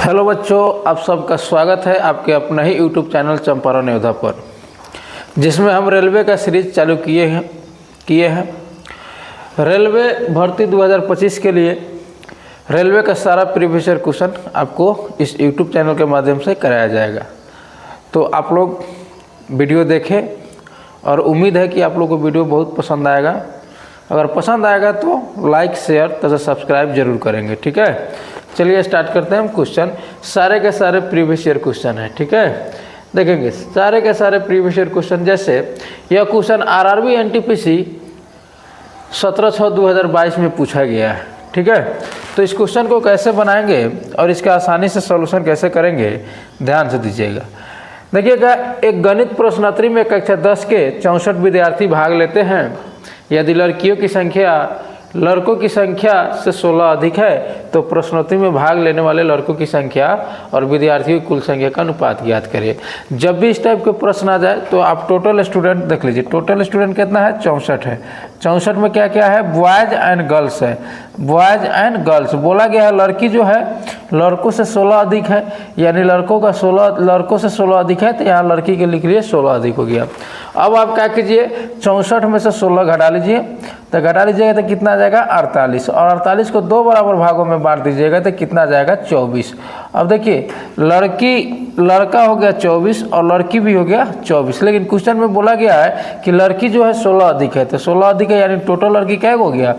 Hello बच्चों, आप सबका स्वागत है आपके अपना ही यूट्यूब चैनल चंपारण योद्धा पर, जिसमें हम रेलवे का सीरीज चालू किए हैं। रेलवे भर्ती 2025 के लिए रेलवे का सारा प्रीवियस ईयर क्वेश्चन आपको इस यूट्यूब चैनल के माध्यम से कराया जाएगा। तो आप लोग वीडियो देखें और उम्मीद है कि आप लोग को वीडियो बहुत पसंद आएगा। अगर पसंद आएगा तो लाइक शेयर तथा सब्सक्राइब जरूर करेंगे। ठीक है, चलिए स्टार्ट करते हैं। हम क्वेश्चन सारे के सारे प्रीवियस ईयर क्वेश्चन है। ठीक है, देखेंगे सारे के सारे प्रीवियस ईयर क्वेश्चन। जैसे यह क्वेश्चन आरआरबी एनटीपीसी 17/6/2022 में पूछा गया है। ठीक है, तो इस क्वेश्चन को कैसे बनाएंगे और इसका आसानी से सॉल्यूशन कैसे करेंगे, ध्यान से दीजिएगा। देखिएगा, एक गणित प्रश्नोत्तरी में कक्षा 10 के 64 विद्यार्थी भाग लेते हैं। यदि लड़कियों की संख्या लड़कों की संख्या से 16 अधिक है तो प्रश्नोत्तरी में भाग लेने वाले लड़कों की संख्या और विद्यार्थियों की कुल संख्या का अनुपात ज्ञात करिए। जब भी इस टाइप के प्रश्न आ जाए तो आप टोटल स्टूडेंट देख लीजिए। टोटल स्टूडेंट कितना है? 64 है। 64 में क्या क्या है? बॉयज एंड गर्ल्स है। बॉयज एंड गर्ल्स बोला गया है। लड़की जो है लड़कों से 16 अधिक है, यानी लड़कों से 16 अधिक है, तो यहाँ लड़की के लिख लिए 16 अधिक हो गया। अब आप क्या कीजिए, 64 में से 16 घटा लीजिए, तो घटा लीजिएगा तो कितना आ जाएगा? 48। और 48 को 2 बराबर भागों में बांट दीजिएगा तो कितना आ जाएगा? 24। अब देखिए, लड़का हो गया 24 और लड़की भी हो गया 24, लेकिन क्वेश्चन में बोला गया है कि लड़की जो है 16 अधिक है, तो 16 अधिक है यानी टोटल लड़की क्या हो गया?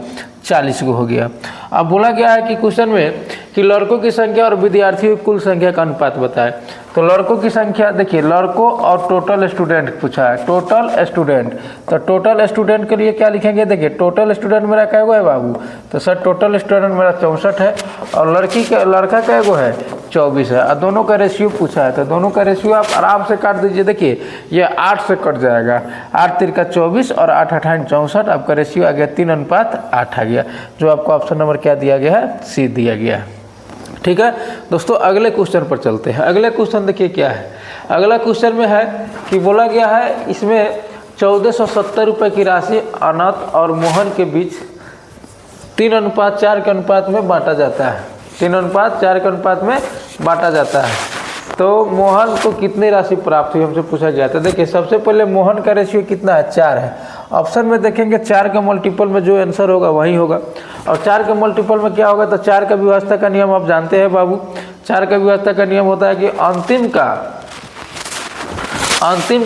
40 को हो गया। अब बोला गया है कि क्वेश्चन में कि लड़कों की संख्या और विद्यार्थियों की कुल संख्या का अनुपात बताएं। तो लड़कों की संख्या देखिए, लड़कों और टोटल स्टूडेंट पूछा है। टोटल स्टूडेंट, तो टोटल स्टूडेंट के लिए क्या लिखेंगे? देखिए, टोटल स्टूडेंट मेरा कैगो है बाबू? तो सर टोटल स्टूडेंट मेरा 64 है और लड़का कैगो है? 24 है। और दोनों का रेशियो पूछा है, तो दोनों का रेशियो आप आराम से काट दीजिए। देखिए, ये 8 से कट जाएगा। 8 तिरका 24 और 8 8 64, आपका रेशियो आ गया 3:8 आ गया, जो आपको ऑप्शन नंबर क्या दिया गया है? सी दिया गया है। ठीक है दोस्तों, अगले क्वेश्चन पर चलते हैं। अगले क्वेश्चन देखिए क्या है। अगला क्वेश्चन में है कि बोला गया है इसमें 1470 रुपये की राशि अनंत और मोहन के बीच 3:4 के अनुपात में बांटा जाता है। 3:4 के अनुपात में बांटा जाता है। तो मोहन को कितनी राशि प्राप्त हुई, हमसे पूछा गया था। देखिए, सबसे पहले मोहन का रेशियो कितना है? 4 है। ऑप्शन में देखेंगे 4 के मल्टीपल में जो आंसर होगा वही होगा। और 4 के मल्टीपल में क्या होगा? तो 4 का व्यवस्था का नियम आप जानते हैं बाबू। 4 का व्यवस्था का नियम होता है कि अंतिम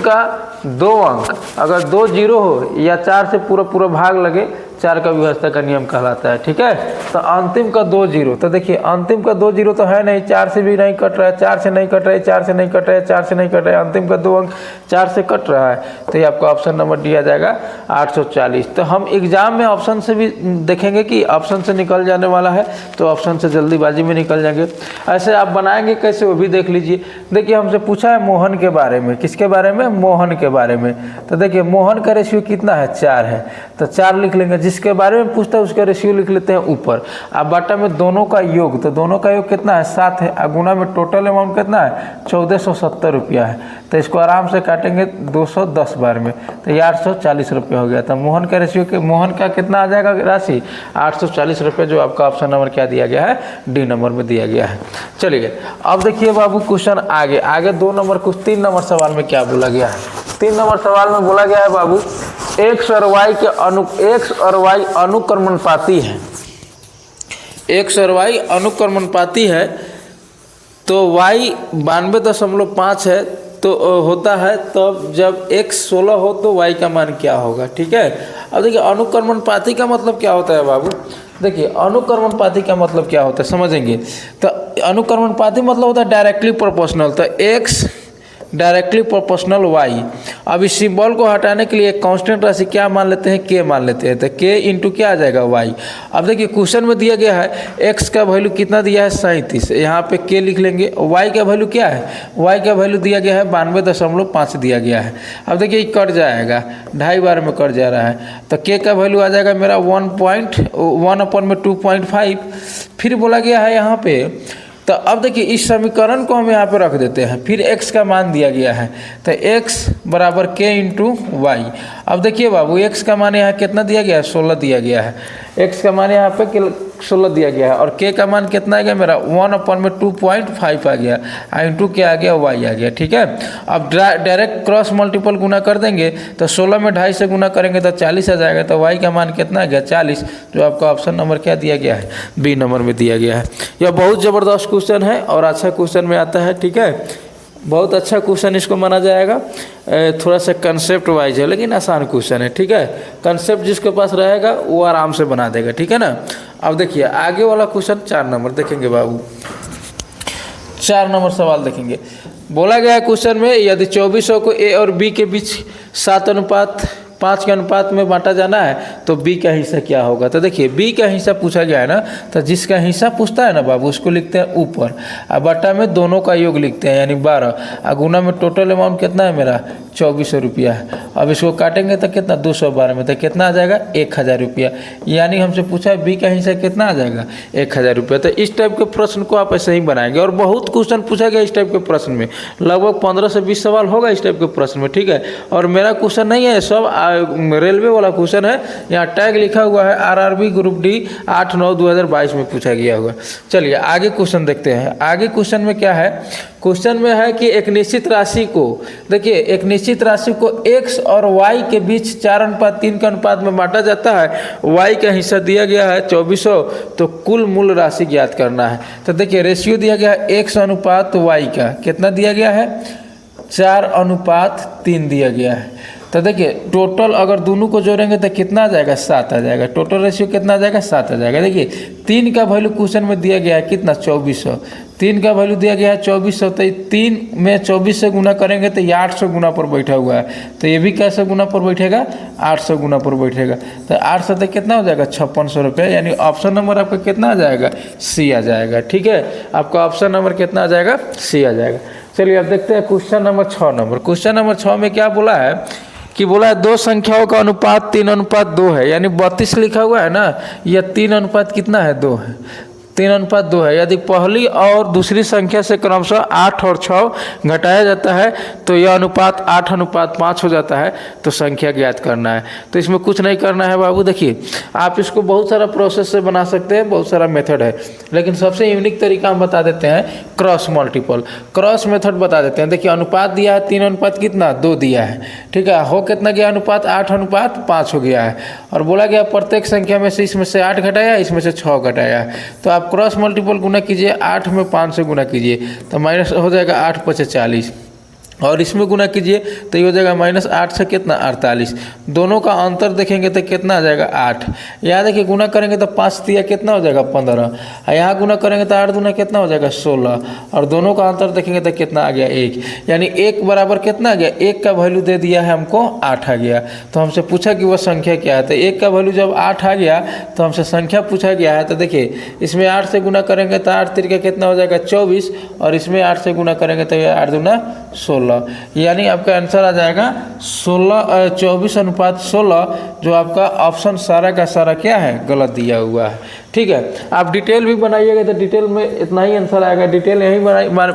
का 2 अंक अगर 2 जीरो हो या 4 से पूरा भाग लगे, 4 का व्यवस्था का नियम कहलाता है। ठीक है, तो अंतिम का 2 जीरो, तो देखिए अंतिम का 2 जीरो तो है नहीं, 4 से भी नहीं कट रहा है, 4 से नहीं कट रहा है, 4 से नहीं कट रहा है, 4 से नहीं कट रहा है, अंतिम का 2 अंक 4 से कट रहा है, तो ये आपका ऑप्शन नंबर दिया जाएगा 840। तो हम एग्जाम में ऑप्शन से भी देखेंगे कि ऑप्शन से निकल जाने वाला है, तो ऑप्शन से जल्दीबाजी में निकल जाएंगे। ऐसे आप बनाएंगे कैसे, वो भी देख लीजिए। देखिए, हमसे पूछा है मोहन के बारे में। किसके बारे में? मोहन के बारे में। तो देखिए, मोहन का रेशियो कितना है? 4 है, तो 4 लिख लेंगे। जिसके बारे में पूछता है उसका रेशियो लिख लेते हैं ऊपर। अब बाटा में दोनों का योग, तो दोनों का योग कितना है? 7 है। और गुना में टोटल अमाउंट कितना है? 1470 रुपया है। तो इसको आराम से काटेंगे 210 बार में, तो ये 840 रुपये हो गया। तो मोहन का रेशियो मोहन का कितना आ जाएगा राशि? 840 रुपये, जो आपका ऑप्शन नंबर क्या दिया गया है? डी नंबर में दिया गया है। चलिए, अब देखिए बाबू क्वेश्चन आगे 2 नंबर कुछ 3 नंबर सवाल में क्या बोला गया है? 3 नंबर सवाल में बोला गया है बाबू, एक्स और वाई अनुक्रमणपाती है। एक्स और वाई अनुक्रमणपाती है, तो y 92.5 है तो होता है तब जब x 16 हो तो y का मान क्या होगा? ठीक है, अब देखिए अनुक्रमणपाती का मतलब क्या होता है बाबू? देखिए, अनुक्रमणपाती का मतलब क्या होता है समझेंगे। तो अनुक्रमणपाती मतलब होता है डायरेक्टली प्रोपोर्शनल, तो x डायरेक्टली प्रोपोर्शनल y। अब इस सिंबल को हटाने के लिए एक कांस्टेंट राशि क्या मान लेते हैं? k मान लेते हैं, तो k इंटू क्या आ जाएगा? y। अब देखिए, क्वेश्चन में दिया गया है x का वैल्यू कितना दिया है? 37। यहाँ पे k लिख लेंगे। y का वैल्यू क्या है? y का वैल्यू दिया गया है 92.5 दिया गया है। अब देखिए, कट जाएगा, 2.5 बार में कट जा रहा है, तो k का वैल्यू आ जाएगा मेरा 1/2.5। फिर बोला गया है यहाँ पे, तो अब देखिए इस समीकरण को हम यहाँ पे रख देते हैं। फिर x का मान दिया गया है, तो x बराबर k इंटू वाई। अब देखिए बाबू x का मान यहाँ कितना दिया गया है, 16 दिया गया है। x का मान यहाँ पे 16 दिया गया है और k का मान कितना आ गया मेरा 1/2.5 आ गया, इंटू क्या आ गया y आ गया। ठीक है, अब डायरेक्ट क्रॉस मल्टीपल गुना कर देंगे तो 16 में 2.5 से गुना करेंगे तो 40 आ जाएगा, तो y का मान कितना आ गया 40, जो आपका ऑप्शन नंबर क्या दिया गया है, बी नंबर में दिया गया है। यह बहुत ज़बरदस्त क्वेश्चन है और अच्छा क्वेश्चन में आता है। ठीक है, बहुत अच्छा क्वेश्चन इसको माना जाएगा। थोड़ा सा कंसेप्ट वाइज है लेकिन आसान क्वेश्चन है। ठीक है, कंसेप्ट जिसके पास रहेगा वो आराम से बना देगा। ठीक है ना। अब देखिए आगे वाला क्वेश्चन 4 नंबर देखेंगे बाबू। 4 नंबर सवाल देखेंगे। बोला गया है क्वेश्चन में, यदि 2400 को ए और बी के बीच 7:5 के अनुपात में बांटा जाना है तो बी का हिस्सा क्या होगा। तो देखिए बी का हिस्सा पूछा गया है ना, तो जिसका हिस्सा पूछता है ना बाबू उसको लिखते हैं ऊपर, और बटा में दोनों का योग लिखते हैं यानी 12, और गुना में टोटल अमाउंट कितना है मेरा 2400 रुपया है। अब इसको काटेंगे तो कितना 212 में तो कितना आ जाएगा 1000 रुपया, यानी हमसे पूछा है बी का हिस्सा कितना आ जाएगा 1000 रुपया। तो इस टाइप के प्रश्न को आप ऐसे ही बनाएंगे और बहुत क्वेश्चन पूछा गया इस टाइप के प्रश्न में, लगभग 15 से 20 सवाल होगा इस टाइप के प्रश्न में। ठीक है, और मेरा क्वेश्चन नहीं है, सब रेलवे वाला क्वेश्चन है। यहाँ टैग लिखा हुआ है आरआरबी ग्रुप डी 8/9/2022 में पूछा गया होगा। चलिए आगे क्वेश्चन देखते हैं। आगे क्वेश्चन में क्या है, क्वेश्चन में है कि एक निश्चित राशि को, देखिए एक निश्चित राशि को x और y के बीच 4:3 के अनुपात में बांटा जाता है। y का हिस्सा दिया गया है 2400, तो कुल मूल राशि ज्ञात करना है। तो देखिए रेशियो दिया गया है x अनुपात y का, कितना दिया गया है 4:3 दिया गया है। तो देखिए टोटल अगर दोनों को जोड़ेंगे तो कितना आ जाएगा 7 आ जाएगा। टोटल रेशियो कितना आ जाएगा 7 आ जाएगा। देखिए 3 का वैल्यू क्वेश्चन में दिया गया है कितना 2400, 3 का वैल्यू दिया गया है 2400, तो 3 में 24 से गुना करेंगे तो ये 800 गुना पर बैठा हुआ है, तो ये भी कैसे गुना पर बैठेगा 800 गुना पर बैठेगा। तो 800 तक कितना हो जाएगा 5600 रुपये, यानी ऑप्शन नंबर आपका कितना आ जाएगा सी आ जाएगा। ठीक है, आपका ऑप्शन नंबर कितना आ जाएगा सी आ जाएगा। चलिए अब देखते हैं question number 6 number. Question number 6 में क्या बोला है कि बोला है दो संख्याओं का अनुपात 3:2 है, यानी 32 लिखा हुआ है ना, यह 3 अनुपात कितना है 2 है, 3:2 है। यदि पहली और दूसरी संख्या से क्रमशः 8 और 6 घटाया जाता है तो यह अनुपात 8:5 हो जाता है, तो संख्या ज्ञात करना है। तो इसमें कुछ नहीं करना है बाबू। देखिए आप इसको बहुत सारा प्रोसेस से बना सकते हैं, बहुत सारा मेथड है, लेकिन सबसे यूनिक तरीका हम बता देते हैं क्रॉस मल्टीपल, क्रॉस मेथड बता देते हैं। देखिए अनुपात दिया है 3:2 दिया है। ठीक है, हो कितना गया अनुपात 8:5 हो गया है, और बोला गया प्रत्येक संख्या में से इसमें से 8 घटाया, इसमें से 6 घटाया। तो आप क्रॉस मल्टीपल गुना कीजिए, 8 में 5 से गुना कीजिए तो माइनस हो जाएगा 8×5 = 40, और इसमें गुना कीजिए तो ये हो जाएगा -8 से कितना 48। दोनों का अंतर देखेंगे तो कितना आ जाएगा 8। यहाँ देखिए गुना करेंगे तो 5 दिया कितना हो जाएगा 15, और यहाँ गुना करेंगे तो 8 दूना कितना हो जाएगा 16, और दोनों का अंतर देखेंगे तो कितना आ गया 1, यानी 1 बराबर कितना आ गया 1 का वैल्यू दे दिया है हमको 8 आ गया। तो हमसे पूछा कि वह संख्या क्या है, तो 1 का वैल्यू जब 8 आ गया तो हमसे संख्या पूछा गया है। तो देखिए इसमें 8 से गुना करेंगे तो 8 तिरका कितना हो जाएगा 24, और इसमें 8 से गुना करेंगे तो 8 दूना 16, यानी आपका आंसर आ जाएगा 24:16, जो आपका ऑप्शन सारा का सारा क्या है गलत दिया हुआ है। ठीक है, आप डिटेल भी बनाइएगा तो डिटेल में इतना ही आंसर आएगा। डिटेल यहीं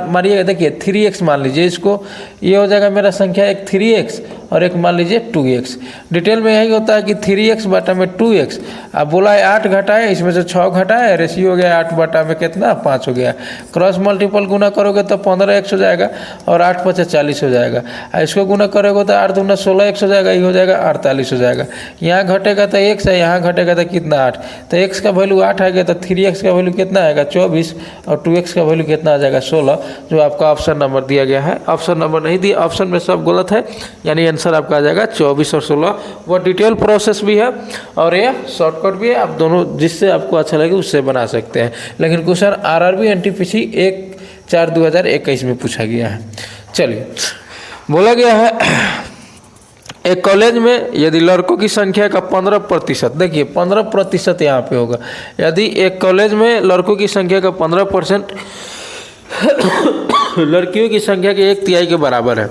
मारिएगा। देखिए 3x मान लीजिए, इसको ये हो जाएगा मेरा संख्या एक 3x और एक मान लीजिए 2x। डिटेल में यही होता है कि 3x बटा में 2x। अब बोला है 8 घटाए, इसमें से 6 घटाए, रेशियो हो गया 8 बटा में कितना 5 हो गया। क्रॉस मल्टीपल गुना करोगे तो 15x हो जाएगा, और 8×5 = 40 हो जाएगा। इसको गुना करोगे तो 8 दूना 16x हो जाएगा, ये हो जाएगा 48 हो जाएगा। यहाँ घटेगा तो x है, यहाँ घटेगा तो कितना 8, तो x का वैल्यू 8 आ गया, तो 3x का वैल्यू कितना आएगा 24, और 2x का वैल्यू कितना आ जाएगा 16, जो आपका ऑप्शन नंबर दिया गया है। ऑप्शन नंबर नहीं दिया, ऑप्शन में सब गलत है, यानी आंसर आपका आ जाएगा 24 और 16। वो डिटेल प्रोसेस भी है और ये शॉर्टकट भी है, आप दोनों जिससे आपको अच्छा लगे उससे बना सकते हैं। लेकिन क्वेश्चन RRB NTPC 1/4/2021 में पूछा गया है। चलिए बोला गया है एक कॉलेज में यदि लड़कों की संख्या का 15%, देखिए 15% यहाँ पे होगा। यदि एक कॉलेज में लड़कों की संख्या का 15% लड़कियों की संख्या के 1/3 के बराबर है,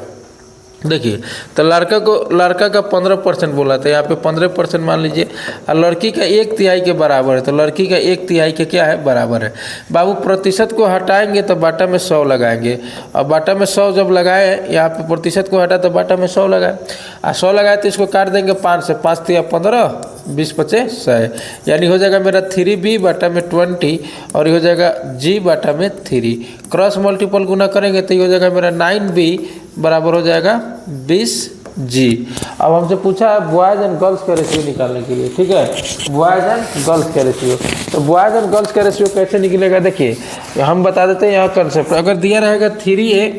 देखिए, तो लड़का का 15% बोला था, यहाँ पे 15% मान लीजिए, और लड़की का 1/3 के बराबर है, तो लड़की का 1/3 के क्या है, बराबर है। बाबू प्रतिशत को हटाएंगे तो बाटा में 100 लगाएंगे, और बाटा में 100 जब लगाए, यहाँ पे प्रतिशत को हटा तो बाटा में 100 लगाए, और 100 लगाए तो इसको काट देंगे 5 से, 5 3 15, 20 5 100, यानी हो जाएगा मेरा 3b बाटा में 20, और ये हो जाएगा g बाटा में 3। क्रॉस मल्टीपल गुना करेंगे तो ये हो जाएगा मेरा 9b बराबर हो जाएगा 20g। अब हमसे पूछा है बॉयज़ एंड गर्ल्स का रेशियो निकालने के लिए, ठीक है, बॉयज़ एंड गर्ल्स का रेशियो। तो बॉयज़ एंड गर्ल्स का रेशियो कैसे निकलेगा, देखिए हम बता देते हैं यहाँ कंसेप्ट। अगर दिया रहेगा 3a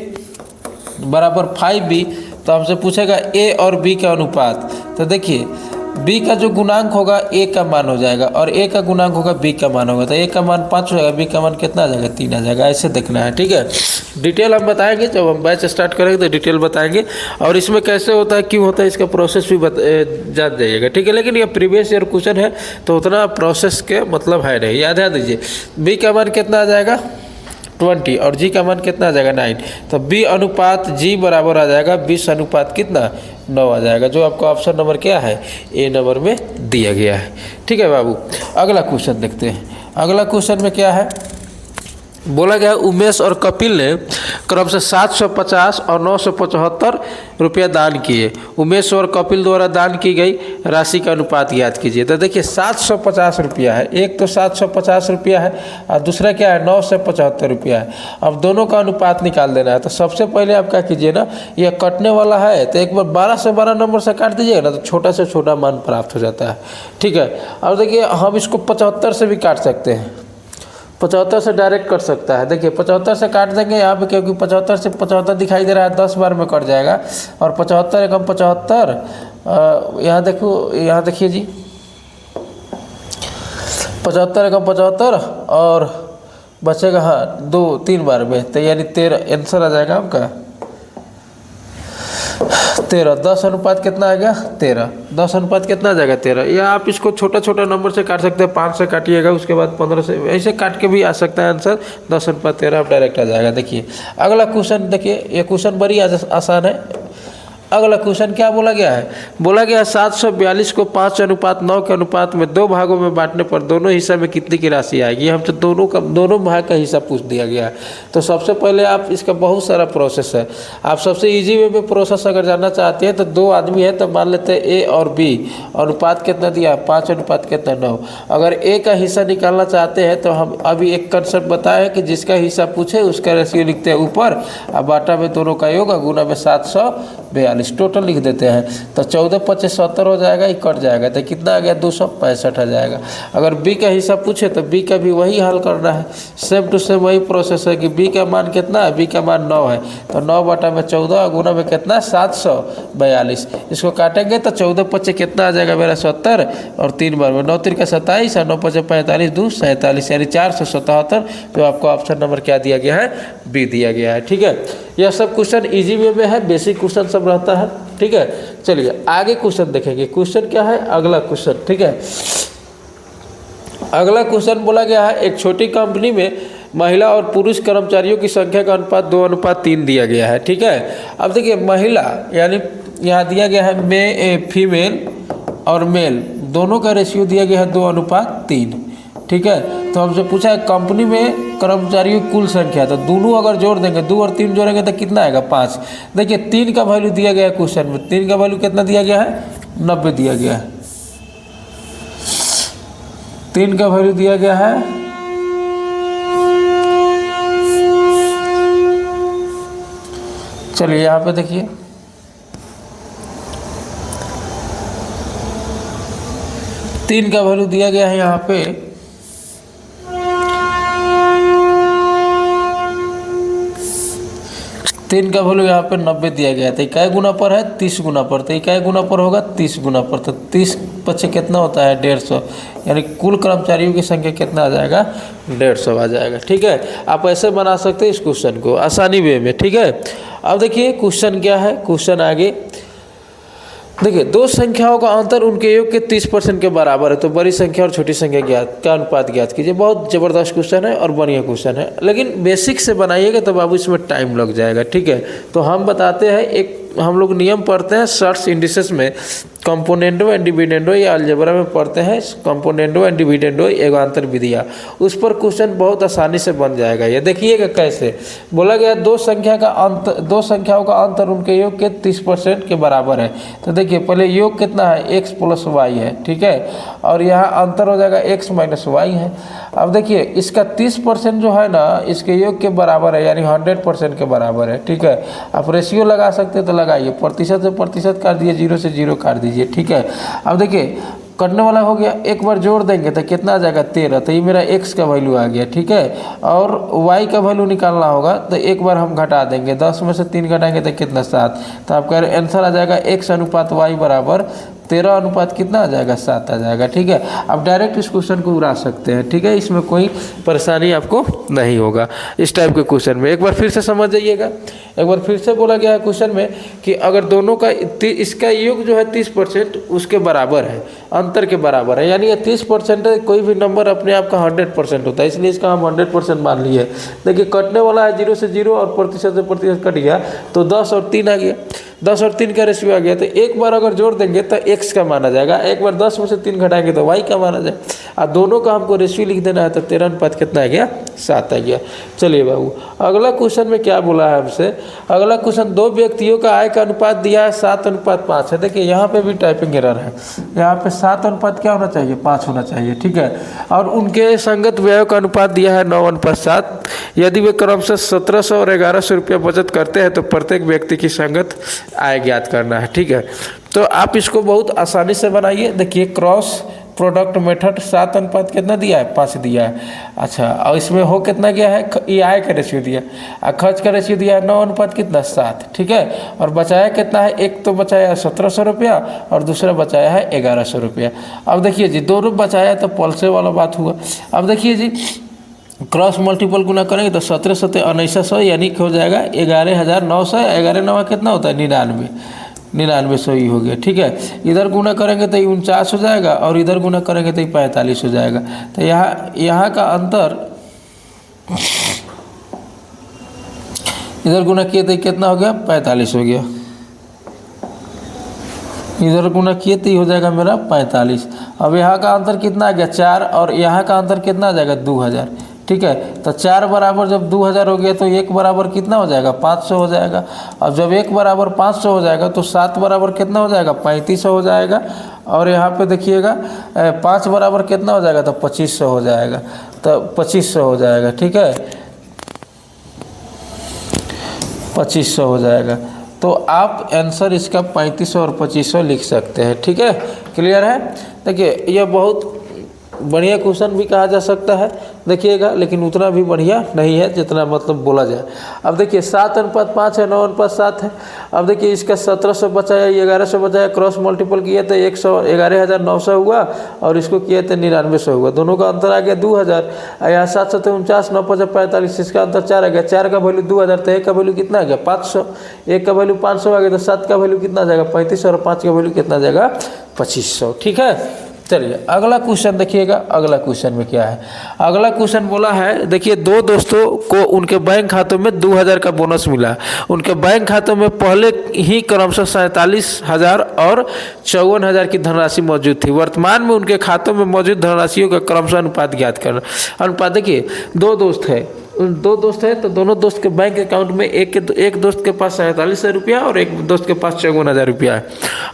बराबर 5b, तो हमसे पूछेगा a और b का अनुपात। तो देखिए b का जो गुणांक होगा a का मान हो जाएगा, और a का गुणांक होगा b का मान होगा, तो a का मान 5 हो जाएगा, b का मान कितना आ जाएगा, 3 आ जाएगा। ऐसे देखना है, ठीक है। डिटेल हम बताएंगे, जब हम बैच स्टार्ट करेंगे तो डिटेल बताएंगे, और इसमें कैसे होता है, क्यों होता है, इसका प्रोसेस भी जान जाइएगा, ठीक है। लेकिन ये प्रीवियस ईयर क्वेश्चन है तो उतना प्रोसेस के मतलब है नहीं, याद दीजिए। b का मान कितना आ जाएगा 20, और g का मान कितना आ जाएगा 9, तो b अनुपात g बराबर आ जाएगा 20 अनुपात कितना 9 आ जाएगा, जो आपको ऑप्शन नंबर क्या है, ए नंबर में दिया गया है, ठीक है बाबू। अगला क्वेश्चन देखते हैं। अगला क्वेश्चन में क्या है, बोला गया उमेश और कपिल ने क्रम से 750 और 975 रुपया दान किए। उमेश और कपिल द्वारा दान की गई राशि का अनुपात याद कीजिए। तो देखिए 750 रुपया है, एक तो 750 रुपया है और दूसरा क्या है 975 रुपया है। अब दोनों का अनुपात निकाल देना है। तो सबसे पहले आप क्या कीजिए ना, यह कटने वाला है तो एक बार 12 से 12 नंबर से काट दीजिएगा ना, तो छोटा से छोटा मान प्राप्त हो जाता है, ठीक है। अब देखिए हम इसको 75 से भी काट सकते हैं, 75 से डायरेक्ट कट सकता है। देखिए 75 से काट देंगे यहाँ पे, क्योंकि 75 से 75 दिखाई दे रहा है, 10 बार में कट जाएगा। और 75 एकम 75, यहाँ देखो, यहाँ देखिए जी, 75 एकम 75 और बचेगा हाँ 2-3 बार में, तो यानी 13 आंसर आ जाएगा आपका 13। 10 अनुपात कितना आ गया 13, 10 अनुपात कितना आ जाएगा 13। या आप इसको छोटा छोटा नंबर से काट सकते हैं, 5 से काटिएगा, उसके बाद 15 से, ऐसे काट के भी आ सकता है आंसर। 10 अनुपात 13 आप डायरेक्ट आ जाएगा। देखिए अगला क्वेश्चन, देखिए ये क्वेश्चन बड़ी आसान है। अगला क्वेश्चन क्या बोला गया है, बोला गया है 742 को 5 अनुपात 9 के अनुपात में 2 भागों में बांटने पर दोनों हिस्से में कितनी की राशि आएगी। हमसे दोनों भाग का हिस्सा पूछ दिया गया है। तो सबसे पहले आप, इसका बहुत सारा प्रोसेस है, आप सबसे इजी वे में प्रोसेस अगर जानना चाहते हैं तो 2 आदमी है तो मान लेते हैं ए और बी, अनुपात कितना दिया 5 अनुपात कितना 9। अगर ए का हिस्सा निकालना चाहते हैं तो हम अभी एक कंसेप्ट बताया है कि जिसका हिस्सा पूछे उसका रेशियो लिखते हैं ऊपर, और बाटा में दोनों का योग गुना में 742 टोटल लिख देते हैं। तो 14 25 70 हो जाएगा, ये कट जाएगा तो कितना आ गया 265 आ जाएगा। अगर बी का हिस्सा पूछे तो बी का भी वही हल करना है, सेम टू सेम वही प्रोसेस है कि बी का मान कितना है, बी का मान 9 है, तो 9 बटा में 14 गुना में कितना 742। इसको काटेंगे तो 14 25 कितना आ जाएगा मेरा 70, और 3 बार में 9 3 का 27 और 9 5 45 2 47, यानी 477, जो आपको ऑप्शन नंबर क्या दिया गया है, बी दिया गया है, ठीक है। यह सब क्वेश्चन इजी वे में है, बेसिक क्वेश्चन सब रहता है, ठीक है। चलिए आगे क्वेश्चन देखेंगे। क्वेश्चन क्या है, अगला क्वेश्चन, ठीक है। अगला क्वेश्चन बोला गया है एक छोटी कंपनी में महिला और पुरुष कर्मचारियों की संख्या का अनुपात 2:3 दिया गया है, ठीक है। अब देखिए महिला यानी यहाँ दिया गया है फीमेल और मेल दोनों का रेशियो दिया गया है 2:3, ठीक है। तो हमसे पूछा है कंपनी में कर्मचारियों की कुल संख्या, तो दोनों अगर जोड़ देंगे 2 और 3 जोड़ेंगे तो कितना आएगा 5। देखिए 3 का वैल्यू दिया गया है क्वेश्चन में, 3 का वैल्यू कितना दिया गया है 90 दिया गया है, 3 का वैल्यू दिया गया है चलिए यहाँ पे देखिए 3 का वैल्यू दिया गया है यहाँ पे 3 का वैल्यू यहाँ पे 90 दिया गया था। इकाई गुना पर है 30 गुना पर, तो इकाई गुना पर होगा 30 गुना पर, तो 30 पचे कितना होता है 150, यानी कुल कर्मचारियों की संख्या कितना आ जाएगा 150 आ जाएगा, ठीक है। आप ऐसे बना सकते हैं इस क्वेश्चन को आसानी वे में, ठीक है। अब देखिए क्वेश्चन क्या है, क्वेश्चन आगे देखिए दो संख्याओं का अंतर उनके योग के 30% के बराबर है, तो बड़ी संख्या और छोटी संख्या ज्ञात का अनुपात ज्ञात कीजिए। बहुत ज़बरदस्त क्वेश्चन है और बढ़िया क्वेश्चन है, लेकिन बेसिक से बनाइएगा तो बाबू इसमें टाइम लग जाएगा, ठीक है। तो हम बताते हैं एक हम लोग नियम पढ़ते हैं सर्ट्स इंडिसेस में, कंपोनेंडो एंड डिविडेंडो या अलजेब्रा में पढ़ते हैं कंपोनेंडो एंड डिविडेंडो एगांतर विधियाँ, उस पर क्वेश्चन बहुत आसानी से बन जाएगा। ये देखिएगा कैसे बोला गया, दो संख्याओं का अंतर उनके योग के 30% के बराबर है। तो देखिए पहले योग कितना है, x + y है, ठीक है, और यहाँ अंतर हो जाएगा x - y है। अब देखिए इसका 30% जो है ना इसके योग के बराबर है, यानी 100% के बराबर है, ठीक है। आप रेशियो लगा सकते हैं तो लगाइए, प्रतिशत से प्रतिशत काट दीजिए, 0 से 0 काट दीजिए, ठीक है। अब देखिए करने वाला हो गया, एक बार जोड़ देंगे तो कितना आ जाएगा 13, तो ये मेरा x का वैल्यू आ गया, ठीक है। और y का वैल्यू निकालना होगा तो एक बार हम घटा देंगे, 10 में से 3 घटाएंगे तो कितना 7, तो आपका आंसर आ जाएगा x अनुपात y बराबर 13 अनुपात कितना आ जाएगा 7 आ जाएगा, ठीक है। आप डायरेक्ट इस क्वेश्चन को उड़ा सकते हैं, ठीक है, इसमें कोई परेशानी आपको नहीं होगा इस टाइप के क्वेश्चन में। एक बार फिर से समझ जाइएगा, एक बार फिर से बोला गया है क्वेश्चन में कि अगर दोनों का इसका योग जो है 30% उसके बराबर है, अंतर के बराबर है, यानी ये 30% है, कोई भी नंबर अपने आप का 100% होता है, इसलिए इसका हम 100% मान लिए। देखिए कटने वाला है 0 से 0 और प्रतिशत से प्रतिशत कट गया तो 10 और 3 आ गया, 10 और 3 का रेशियो आ गया, तो एक बार अगर जोड़ देंगे तो x का माना जाएगा, एक बार 10 में से 3 घटाएंगे तो y का माना जाएगा। और दोनों का हमको रेशियो लिख देना है, तो 13 अनुपात कितना आ गया 7 आ गया। चलिए बाबू अगला क्वेश्चन में क्या बोला है हमसे, अगला क्वेश्चन दो व्यक्तियों का आय का अनुपात दिया है 7:5 है। देखिए यहाँ पे भी टाइपिंग एरर है, यहाँ पे 7 अनुपात क्या होना चाहिए 5 होना चाहिए, ठीक है। और उनके संगत व्यय का अनुपात दिया है 9:7। यदि वे क्रमशः 1700 और 1100 रुपया बचत करते हैं तो प्रत्येक व्यक्ति की संगत आय ज्ञात करना है, ठीक है। तो आप इसको बहुत आसानी से बनाइए। देखिए क्रॉस प्रोडक्ट मेथड 7 अनुपात कितना दिया है 5 दिया है, अच्छा, और इसमें हो कितना गया है, ये आय का रेशियो दिया और खर्च का रेशियो दिया है 9 अनुपात कितना 7, ठीक है। और बचाया कितना है, एक तो बचाया 1700 रुपया और दूसरा बचाया है 1100 रुपया। अब देखिए जी दोनों बचाया तो पलसे वाला बात हुआ। अब देखिए जी क्रॉस मल्टीपल गुना करेंगे तो 17 × 7 = 1900, यानी कि हो जाएगा 11,900, 11 कितना होता है 99 ही हो गया, ठीक है। इधर गुना करेंगे तो 49 हो जाएगा और इधर गुना करेंगे तो 45 हो जाएगा। तो यहाँ का अंतर इधर गुना किए तो कितना हो गया 45 हो गया, इधर गुना किए तो हो जाएगा मेरा 45। अब यहाँ का अंतर कितना आ गया 4 और यहाँ का अंतर कितना आ जाएगा 2000, ठीक है। तो 4 बराबर जब 2000 हो गया तो 1 बराबर कितना हो जाएगा 500 हो जाएगा। अब जब 1 बराबर 500 हो जाएगा तो 7 बराबर कितना हो जाएगा 3500 हो जाएगा। और यहाँ पे देखिएगा 5 बराबर कितना हो जाएगा तो 2500 हो जाएगा, तो 2500 हो जाएगा, ठीक है, 2500 हो जाएगा। तो आप आंसर इसका 3500 और 2500 लिख सकते हैं, ठीक है, क्लियर है। देखिए यह बहुत बढ़िया क्वेश्चन भी कहा जा सकता है, देखिएगा, लेकिन उतना भी बढ़िया नहीं है जितना मतलब बोला जाए। अब देखिए 7:5 है, 9:7 है। अब देखिए इसका 1700 बचाया, 1100 बचाया, क्रॉस मल्टीपल किया तो 11,900 हुआ और इसको किया तो 9900 हुआ, दोनों का अंतर आ गया 2000। यहाँ 7 × 7 = 49, 9 × 5 = 45, इसका अंतर 4 आ गया, 4 का वैल्यू 2000, तो 1 का वैल्यू कितना आ गया 500, 1 का वैल्यू 500 आ गया, तो 7 का वैल्यू कितना आ जाएगा 3500 और 5 का वैल्यू कितना आ जाएगा 2500, ठीक है। चलिए अगला क्वेश्चन देखिएगा, अगला क्वेश्चन में क्या है। अगला क्वेश्चन बोला है, देखिए दो दोस्तों को उनके बैंक खातों में 2000 का बोनस मिला। उनके बैंक खातों में पहले ही क्रमशः 47,000 और 54,000 की धनराशि मौजूद थी। वर्तमान में उनके खातों में मौजूद धनराशियों का क्रमशः अनुपात ज्ञात करना। अनुपात देखिए दो दोस्त है तो दोनों दोस्त के बैंक अकाउंट में एक दोस्त के पास 47,000 रुपया और एक दोस्त के पास 54,000 रुपया है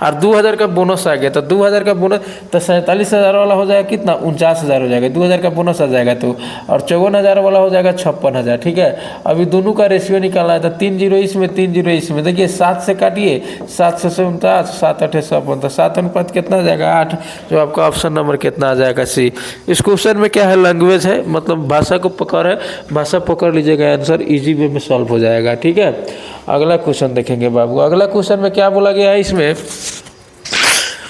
और 2000 का बोनस आ गया। तो 2000 का बोनस तो 47,000 वाला हो जाएगा कितना 49,000 हो जाएगा, 2000 का बोनस आ जाएगा तो, और 54,000 वाला हो जाएगा 56,000, ठीक है। अभी दोनों का रेशियो निकालना है तो 3 0 इसमें 3 0 इसमें। देखिए 7 से काटिए, 7 से 49, 7 8 150, 7 अनुपात कितना आ जाएगा 8, जो आपका ऑप्शन नंबर कितना आ जाएगा सी। इस क्वेश्चन में क्या है लैंग्वेज है, मतलब भाषा को पकड़ है, भाषा पकड़ लीजिएगा, आंसर इजी वे में सॉल्व हो जाएगा, ठीक है। अगला क्वेश्चन देखेंगे बाबू। अगला क्वेश्चन में क्या बोला गया है, इसमें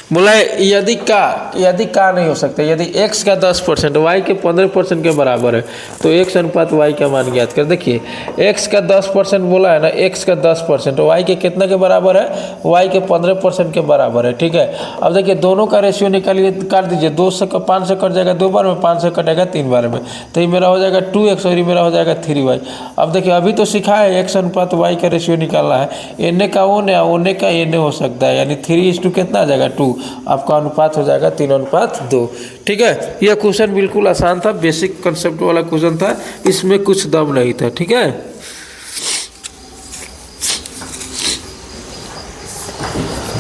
बोला है यदि का नहीं हो सकता, यदि x का 10% y के 15% के बराबर है तो x अनुपात y का मान ज्ञात कर। देखिए x का 10% बोला है ना, x का 10% y के कितना के बराबर है, y के 15% के बराबर है। ठीक है, अब देखिए दोनों का रेशियो निकालिए, काट दीजिए, 2 से 5 से कट जाएगा 2 बार में, 5 से कटेगा 3 बार में, तो ये मेरा हो जाएगा 2x और ये मेरा हो जाएगा 3y। अब देखिए अभी तो सीखा है x अनुपात y का रेशियो निकालना है, एने का ओने ओने का एने हो सकता है, यानी 3:2 कितना आ जाएगा 2, आपका अनुपात हो जाएगा 3:2। ठीक है, यह क्वेश्चन बिल्कुल आसान था, बेसिक कंसेप्ट वाला क्वेश्चन था, इसमें कुछ दम नहीं था। ठीक है,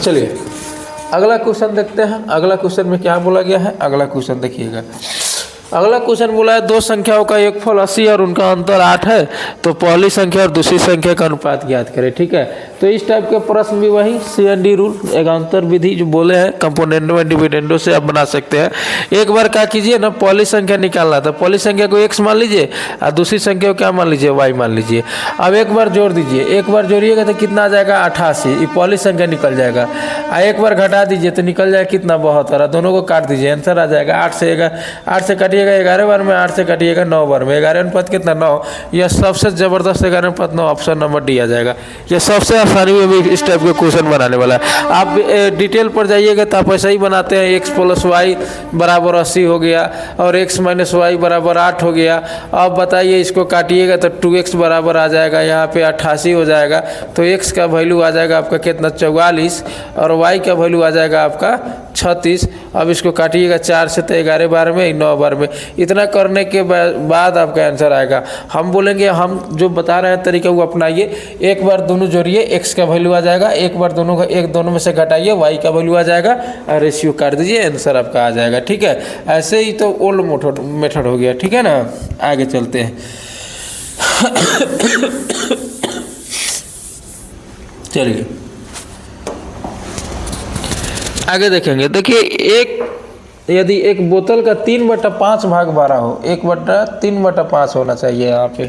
चलिए अगला क्वेश्चन देखते हैं। अगला क्वेश्चन में क्या बोला गया है, अगला क्वेश्चन देखिएगा। अगला क्वेश्चन बोला है दो संख्याओं का योगफल 80 और उनका अंतर 8 है, तो पहली संख्या और दूसरी संख्या का अनुपात ज्ञात करें। ठीक है, तो इस टाइप के प्रश्न भी वही CND रूल, एकांतर विधि जो बोले हैं, कंपोनेंडो एंड डिविडेंडो से आप बना सकते हैं। एक बार क्या कीजिए ना, पहली संख्या निकालना था, पहली संख्या को x मान लीजिए और दूसरी संख्या को क्या मान लीजिए, y मान लीजिए। अब एक बार जोड़ दीजिए, एक बार जोड़िएगा तो कितना आ जाएगा 88, ये पहली संख्या निकल जाएगा। एक बार घटा दीजिए तो निकल जाएगा कितना 72, दोनों को काट दीजिए, आंसर आ जाएगा 8 से काटिएगा 11 बार में, 8 से काटिएगा 9 बार में, 11 अनुपात कितना 9। यह सबसे जबरदस्त 11 अनुपात 9, ऑप्शन नंबर डी आ जाएगा। यह सबसे आसानी में भी इस टाइप के क्वेश्चन बनाने वाला है। आप डिटेल पर जाइएगा तो आप ऐसा ही बनाते हैं, x + y बराबर 80 हो गया और x - y बराबर 8 हो गया। अब बताइए इसको काटिएगा तो 2x बराबर आ जाएगा, यहाँ पे 88 हो जाएगा, तो x का वैल्यू आ जाएगा आपका कितना 44 और y का वैल्यू आ जाएगा आपका 36। अब इसको काटिएगा 4 से तो 11 बार में, 9 बार में। इतना करने के बाद आपका आंसर आएगा। हम बोलेंगे, हम जो बता रहे हैं तरीका वो अपनाइए, एक बार दोनों जोड़िए, x का वैल्यू आ जाएगा, एक बार दोनों में से घटाइए, y का वैल्यू आ जाएगा और रेशियो काट दीजिए, आंसर आपका आ जाएगा। ठीक है, ऐसे ही तो ओल्ड मेथड हो गया। ठीक है ना, आगे चलते हैं। चलिए आगे देखेंगे। देखिए यदि एक बोतल का 3/5 भाग भरा हो, 1/3/5 होना चाहिए, यहाँ पे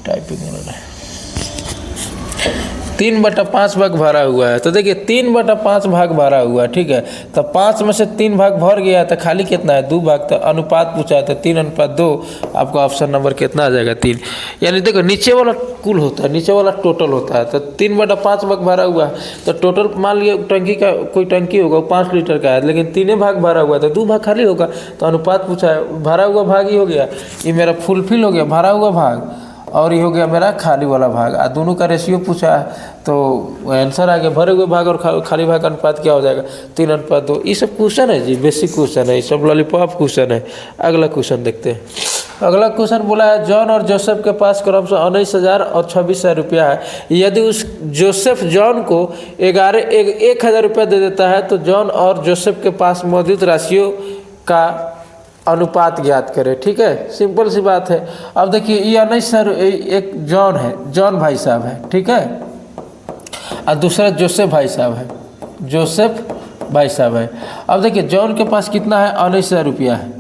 टाइपिंग होना है, 3/5 भाग भरा हुआ है। तो देखिए 3/5 भाग भरा हुआ है। ठीक है, तो 5 में से 3 भाग भर गया तो खाली कितना है 2 भाग। तो अनुपात पूछा है तो 3:2, आपका ऑप्शन नंबर कितना आ जाएगा 3। यानी देखो नीचे वाला कुल होता है, नीचे वाला टोटल होता है। तो 3/5 भाग भरा हुआ है, तो टोटल मान लिया टंकी का कोई टंकी होगा 5 लीटर का है, लेकिन 3 भाग भरा हुआ है तो 2 भाग खाली होगा। तो अनुपात पूछा है, भरा हुआ भाग ही हो गया, ये मेरा फुलफिल हो गया भरा हुआ भाग, और ये हो गया मेरा खाली वाला भाग। दोनों का रेशियो पूछा है तो आंसर आ गया, भरे हुए भाग और खाली भाग का अनुपात क्या हो जाएगा 3:2। ये सब क्वेश्चन है जी, बेसिक क्वेश्चन है, ये सब लॉलीपॉप क्वेश्चन है। अगला क्वेश्चन देखते हैं। अगला क्वेश्चन बोला है जॉन और जोसेफ के पास क्रमशः 19,000 और 26,000 रुपया है। यदि उस जोसेफ जॉन को 1,000 रुपया दे देता है तो जॉन और जोसेफ के पास मौजूद राशियों का अनुपात ज्ञात करें। ठीक है, सिंपल सी बात है। अब देखिए ये 19,000 एक जॉन है, जॉन भाई साहब है, ठीक है, और दूसरा जोसेफ भाई साहब है, जोसेफ भाई साहब है। अब देखिए जॉन के पास कितना है 19,000 रुपया है,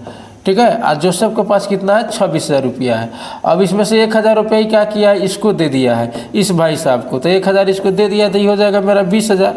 ठीक है, और जोसेफ के पास कितना है 26,000 रुपया है। अब इसमें से 1,000 रुपये क्या किया है, इसको दे दिया है इस भाई साहब को, तो 1,000 इसको दे दिया तो ये हो जाएगा मेरा 20,000।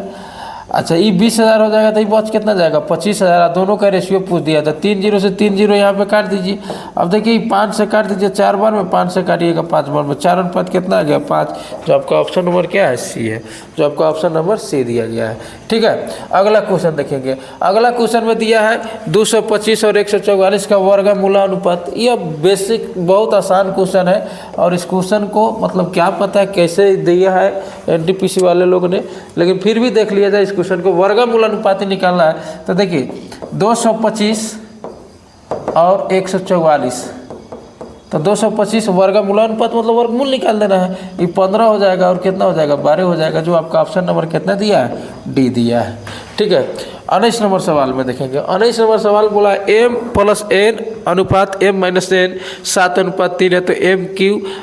अच्छा ये 20,000 हो जाएगा तो ये बच कितना जाएगा 25,000। दोनों का रेशियो पूछ दिया था, 3 0 से 3 0 यहाँ पे काट दीजिए। अब देखिए 5 से काट दीजिए 4 बार में, 5 से काटिएगा 5 बार में, 4 अनुपात कितना आ गया 5, जो आपका ऑप्शन नंबर क्या है सी है, जो आपका ऑप्शन नंबर सी दिया गया है। ठीक है, अगला क्वेश्चन देखेंगे। अगला क्वेश्चन में दिया है 225 और 144 का वर्गमूलानुपात। यह बेसिक बहुत आसान क्वेश्चन है, और इस क्वेश्चन को मतलब क्या पता है कैसे दिया है NTPC वाले लोग ने, लेकिन फिर भी देख लिया जाए इस क्वेश्चन को। वर्गमूलानुपात निकालना है तो देखिए 225 और 144, तो 225 वर्गमूलानुपात मतलब वर्गमूल निकाल देना है। ये 15 हो जाएगा और कितना हो जाएगा 12 हो जाएगा, जो आपका ऑप्शन नंबर कितना दिया है डी दिया है। ठीक है, 19 नंबर सवाल में देखेंगे। 19 नंबर सवाल बोला m + n अनुपात m - n 7:3 है, तो mq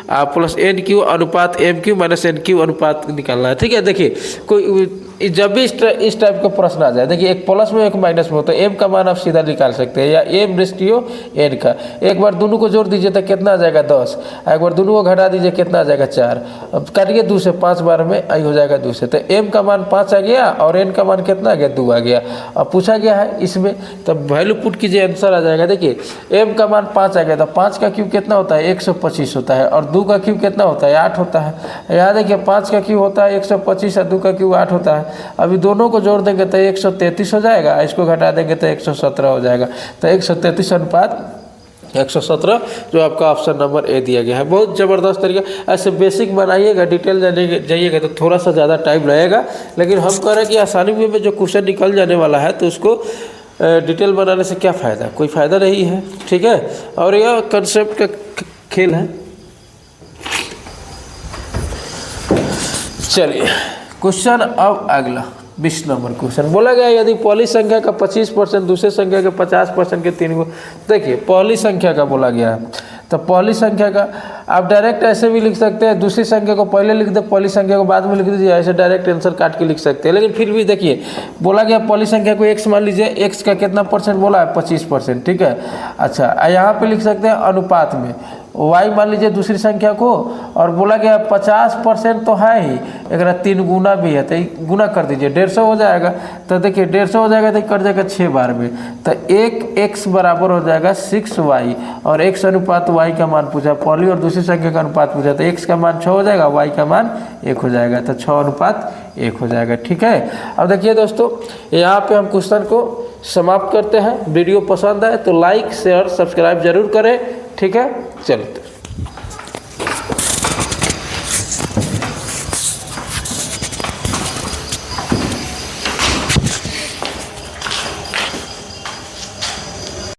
+ nq अनुपात mq - nq अनुपात निकालना है। ठीक है, देखिए कोई जब भी इस टाइप का प्रश्न आ जाए, देखिए एक प्लस में एक माइनस में हो तो m का मान आप सीधा निकाल सकते हैं, या m रेस्टियो n का। एक बार दोनों को जोड़ दीजिए तो कितना आ जाएगा 10, एक बार दोनों को घटा दीजिए कितना आ जाएगा 4। अब काटिए 2 से, 5 बार में आई हो जाएगा 2 से, तो m का मान 5 आ गया और n का मान कितना आ गया 2 आ गया। अब पूछा गया है इसमें, तब वैल्यू पुट कीजिए, आंसर आ जाएगा। देखिए m का मान 5 आ गया तो 5 का क्यूब कितना होता है 125 होता है, और 2 का क्यूब कितना होता है 8 होता है। यहाँ देखिए 5 का क्यूब होता है 125 और 2 का क्यूब 8 होता है। अभी दोनों को जोड़ देंगे तो 133 हो जाएगा, इसको घटा देंगे तो 117 हो जाएगा। तो 133 अनुपात 117 जो आपका ऑप्शन नंबर ए दिया गया है। बहुत ज़बरदस्त तरीका, ऐसे बेसिक बनाइएगा, डिटेल जाइएगा तो थोड़ा सा ज़्यादा टाइम लगेगा, लेकिन हम कह रहे हैं कि आसानी में जो क्वेश्चन निकल जाने वाला है तो उसको डिटेल बनाने से क्या फ़ायदा, कोई फ़ायदा नहीं है, ठीक है। और यह कंसेप्ट का खेल है। चलिए क्वेश्चन अब अगला 20 नंबर क्वेश्चन बोला गया, यदि पहली संख्या का 25% दूसरे संख्या के 50% के 3 गुना। देखिए पहली संख्या का बोला गया है, तो पहली संख्या का आप डायरेक्ट ऐसे भी लिख सकते हैं, दूसरी संख्या को पहले लिख दे, पहली संख्या को बाद में लिख दीजिए, ऐसे डायरेक्ट आंसर काट के लिख सकते हैं। लेकिन फिर भी देखिए बोला गया पहली संख्या को x मान लीजिए, x का कितना परसेंट बोला है 25%, ठीक है। अच्छा यहाँ पे लिख सकते हैं अनुपात में y मान लीजिए दूसरी संख्या को, और बोला गया 50% तो है ही, एक 3 गुना भी है, तो गुना कर दीजिए 150 हो जाएगा। तो देखिए 150 हो जाएगा तो कट जाएगा 6 बार में, तो 1x बराबर हो जाएगा 6y, और x अनुपात y का मान पूछा, पहली और दूसरी संख्या का अनुपात पूछा, तो x का मान 6 हो जाएगा, y का मान 1 हो जाएगा, तो 6 अनुपात 1 हो जाएगा, ठीक है। अब देखिए दोस्तों यहाँ पे हम क्वेश्चन को समाप्त करते हैं। वीडियो पसंद आए तो लाइक शेयर सब्सक्राइब जरूर करें, ठीक है। चलते